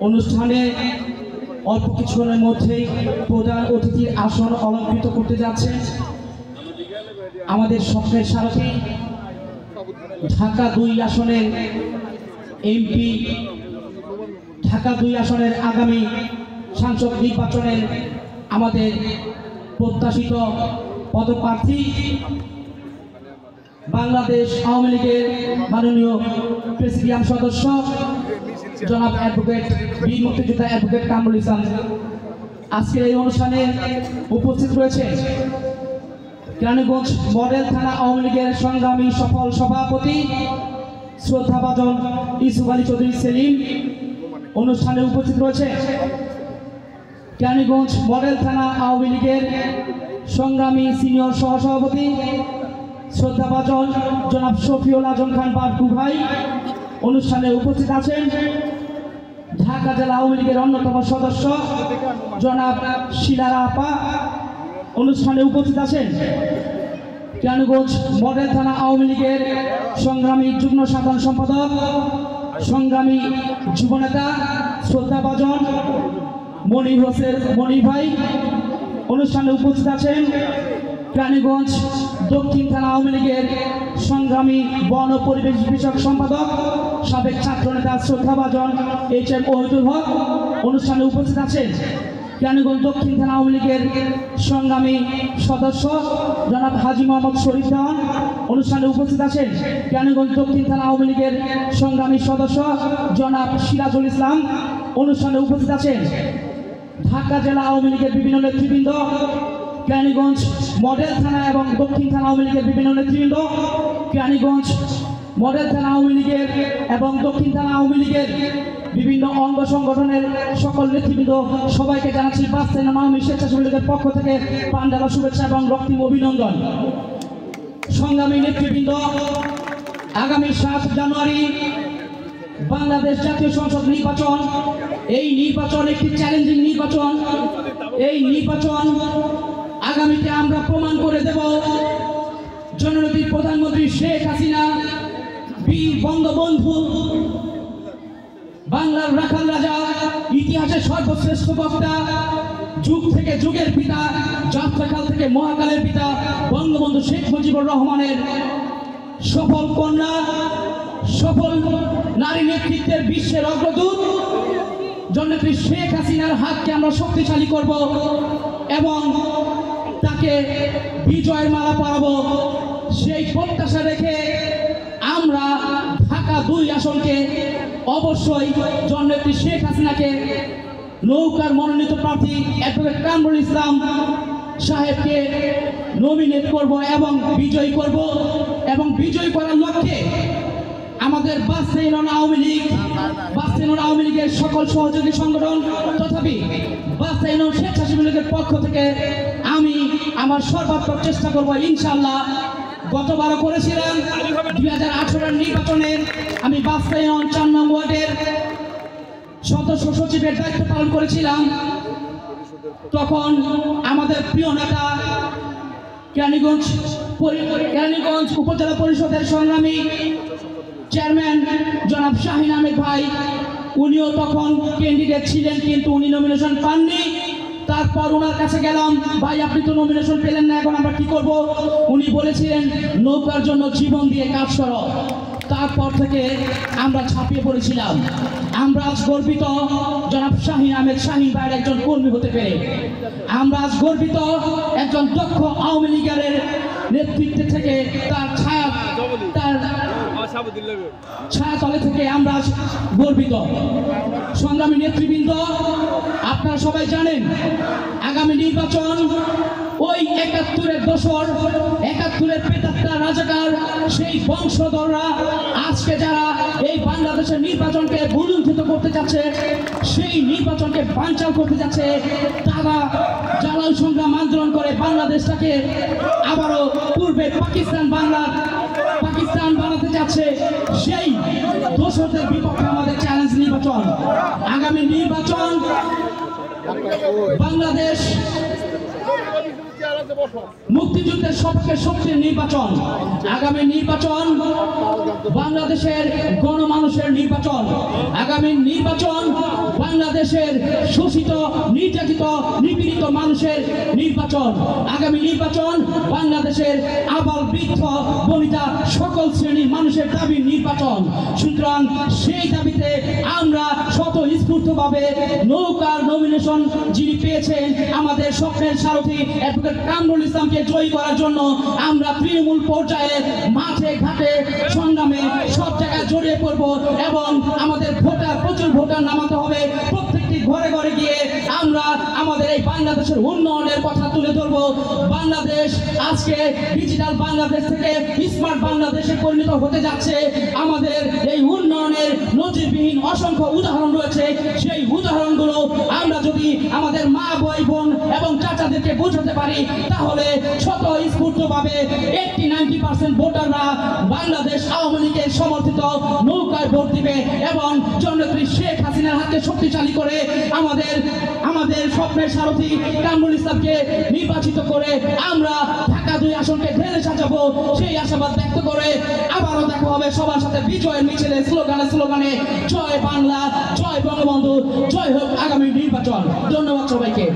অনুষ্ঠানে অল্প কিছুক্ষণের মধ্যেই প্রধান অতিথির আসন অলঙ্কৃত করতে যাচ্ছে আমাদের স্বপ্নের সারথি ঢাকা 2 আসনের এমপি, ঢাকা 2 আসনের আগামী সাংসদ নির্বাচনের আমাদের প্রত্যাশিত পদপ্রার্থী বাংলাদেশ আওয়ামী লীগের মাননীয় প্রেসিডিয়াম সদস্য জনাব অ্যাডভোকেট বীর মুক্তিযোদ্ধা অ্যাডভোকেট কামরুল ইসলাম আজকের এই অনুষ্ঠানে উপস্থিত রয়েছে কেরানীগঞ্জ মডেল থানা আওয়ামী লীগের সংগ্রামী সফল সভাপতি শ্রদ্ধাভাজন ইউসুফ আলী চৌধুরী সেলিম। অনুষ্ঠানে উপস্থিত রয়েছে কেরানীগঞ্জ মডেল থানা আওয়ামী লীগের সংগ্রামী সিনিয়র সহসভাপতি শ্রদ্ধাভাজন জনাব শফিউল আজম খান বাবু ভাই। অনুষ্ঠানে উপস্থিত আছেন ঢাকা জেলা আওয়ামী লীগের অন্যতম সদস্য জনাব শিলারা আপা। অনুষ্ঠানে উপস্থিত আছেন কেরানীগঞ্জ মডেল থানা আওয়ামী লীগের সংগ্রামী যুগ্ম সাধারণ সম্পাদক সংগ্রামী যুবনেতা শ্রদ্ধাভাজন মনির হোসেন মনির ভাই। অনুষ্ঠানে উপস্থিত আছেন কেরানীগঞ্জ দক্ষিণ থানা আওয়ামী লীগের সংগ্রামী বন ও পরিবেশ বিষয়ক সম্পাদক সাবেক ছাত্রনেতা শ্রদ্ধাভাজন HM ওহিদুল হক। অনুষ্ঠানে উপস্থিত আছেন কেরানীগঞ্জ দক্ষিণ থানা আওয়ামী লীগের সংগ্রামী সদস্য জনাব হাজি মোহাম্মদ শরীফ দেওয়ান। অনুষ্ঠানে উপস্থিত আছেন কেরানীগঞ্জ দক্ষিণ থানা আওয়ামী লীগের সংগ্রামী সদস্য জনাব সিরাজুল ইসলাম। অনুষ্ঠানে উপস্থিত আছেন ঢাকা জেলা আওয়ামী লীগের বিভিন্ন নেতৃবৃন্দ, কেরানীগঞ্জ মডেল থানা এবং দক্ষিণ থানা আওয়ামী লীগের বিভিন্ন নেতৃবৃন্দ, কেরানীগঞ্জ মডেল থানা আওয়ামী লীগের এবং দক্ষিণ থানা আওয়ামী লীগের বিভিন্ন অঙ্গ সংগঠনের সকল নেতৃবৃন্দ, সবাইকে জানাচ্ছি 5 আওয়ামী স্বেচ্ছাসেবী লীগের পক্ষ থেকে প্রাণঢালা শুভেচ্ছা এবং রক্তিম অভিনন্দন। সংগ্রামী নেতৃবৃন্দ, আগামী 7 জানুয়ারি বাংলাদেশ জাতীয় সংসদ নির্বাচন। এই নির্বাচন একটি চ্যালেঞ্জিং নির্বাচন। এই নির্বাচন আগামীতে আমরা প্রমাণ করে দেব জননেত্রী প্রধানমন্ত্রী শেখ হাসিনা, বীর বঙ্গবন্ধু, বাংলার রাখাল রাজা, ইতিহাসের সর্বশ্রেষ্ঠ বক্তা, যুগ থেকে যুগের পিতা, যাত্রাকাল থেকে মহাকালের পিতা বঙ্গবন্ধু শেখ মুজিবুর রহমানের সফল কন্যা, সফল নারী নেতৃত্বের বিশ্বের অগ্রদূত জননেত্রী শেখ হাসিনার হাতকে আমরা শক্তিশালী করব এবং তাকে বিজয়ের মালা পরাবো। সেই প্রত্যাশা রেখে আমরা ঢাকা 2 আসনকে অবশ্যই জননেত্রী শেখ হাসিনাকে নৌকার মনোনীত প্রার্থী অ্যাডভোকেট কামরুল ইসলাম সাহেবকে নমিনেট করব এবং বিজয়ী করব এবং বিজয়ী করার লক্ষ্যে আমাদের বাস্তবায়ন আওয়ামী লীগ, বাস্তবায়ন আওয়ামী লীগের সকল সহযোগী সংগঠন তথাপি বাস্তবায়ন স্বেচ্ছাসেবী লীগের পক্ষ থেকে আমি আমার সর্বাত্মক চেষ্টা করব ইনশাআল্লাহ। গতবারও করেছিলাম 2018 নির্বাচনে আমি বাস্তবায়ন 4 নং ওয়ার্ডের সদস্য সচিবের দায়িত্ব পালন করেছিলাম। তখন আমাদের প্রিয় নেতা কেরানীগঞ্জ উপজেলা পরিষদের সংগ্রামী চেয়ারম্যান জনাব শাহিন আহমেদ ভাই, উনিও তখন ক্যান্ডিডেট ছিলেন কিন্তু উনি নমিনেশন পাননি। তারপর ওনার কাছে গেলাম, ভাই আপনি তো নমিনেশন পেলেন না, এখন আমরা কি করব? উনি বলেছিলেন নৌকার জন্য জীবন দিয়ে কাজ করো। তারপর থেকে আমরা ছাপিয়ে পড়েছিলাম। আমরা আজ গর্বিত জনাব শাহিন আহমেদ শাহিন ভাইয়ের একজন কর্মী হতে পেরে। আমরা আজ গর্বিত একজন দক্ষ আওয়ামী লীগের নেতৃত্বে থেকে তার ছায়াতলে থেকে আমরা গর্বিত। সংগ্রামী নেতৃবৃন্দ, আপনারা সবাই জানেন আগামী নির্বাচন ওই 71-এর দোসর, 71-এর প্রেতাত্মা রাজাকার সেই বংশধররা আজকে যারা এই বাংলাদেশের নির্বাচনকে বুলুণ্ঠিত করতে যাচ্ছে, সেই নির্বাচনকে বানচাল করতে যাচ্ছে, তারা জ্বালাও সংগ্রাম আন্দোলন করে বাংলাদেশটাকে আবারও পূর্বে পাকিস্তান বানাতে যাচ্ছে। সেই দোসরদের বিপক্ষে আমাদের চ্যালেঞ্জ নির্বাচন। আগামী নির্বাচন বাংলাদেশ মুক্তিযুদ্ধের সবচেয়ে শক্তির নির্বাচন। আগামী নির্বাচন বাংলাদেশের গণমানুষের নির্বাচন। আগামী নির্বাচন বাংলাদেশের শোষিত, নির্যাতিত, নিপীড়িত মানুষের নির্বাচন। আগামী নির্বাচন বাংলাদেশের আবাল বৃদ্ধ বনিতা সকল শ্রেণীর মানুষের দাবির নির্বাচন। সুতরাং সেই দাবিতে আমরা স্বতঃস্ফূর্তভাবে নৌকার নমিনেশন যিনি পেয়েছেন আমাদের স্বপ্নের সারথি অ্যাডভোকেট কামরুল ইসলামকে জয়ী করার জন্য আমরা তৃণমূল পর্যায়ে মাঠে ঘাটে সংগ্রামে সব জায়গায় জড়িয়ে পড়ব এবং আমাদের প্রচুর ভোটার নামাতে হবে। প্রত্যেকটি ঘরে ঘরে গিয়ে আমরা আমাদের এই বাংলাদেশের উন্নয়নের কথা তুলে ধরব। বাংলাদেশ আজকে ডিজিটাল বাংলাদেশ থেকে স্মার্ট বাংলাদেশে পরিণত হতে যাচ্ছে। আমাদের এই উন্নয়নের নজিরবিহীন অসংখ্য উদাহরণ রয়েছে। সেই উদাহরণগুলো আমরা যদি আমাদের মা ভাই বোন এবং চাচাদেরকে বোঝাতে পারি তাহলে স্বতঃস্ফূর্তভাবে 80-90% ভোটাররা বাংলাদেশ আওয়ামী লীগের সমর্থিত নৌকায় ভোট দিবে এবং জননেত্রী শেখ হাসিনার হাতে শক্তিশালী করে আমাদের স্বপ্নের সারথি কামরুল ইসলামকে নির্বাচিত করে আমরা ঢাকা 2 আসনকে ঢেলে সাজাবো। সেই আশাবাদ ব্যক্ত করে আবারও দেখা হবে সবার সাথে বিজয়ের মিছিলে, স্লোগানে জয় বাংলা, জয় বঙ্গবন্ধু, জয় হোক আগামী নির্বাচন। ধন্যবাদ সবাইকে।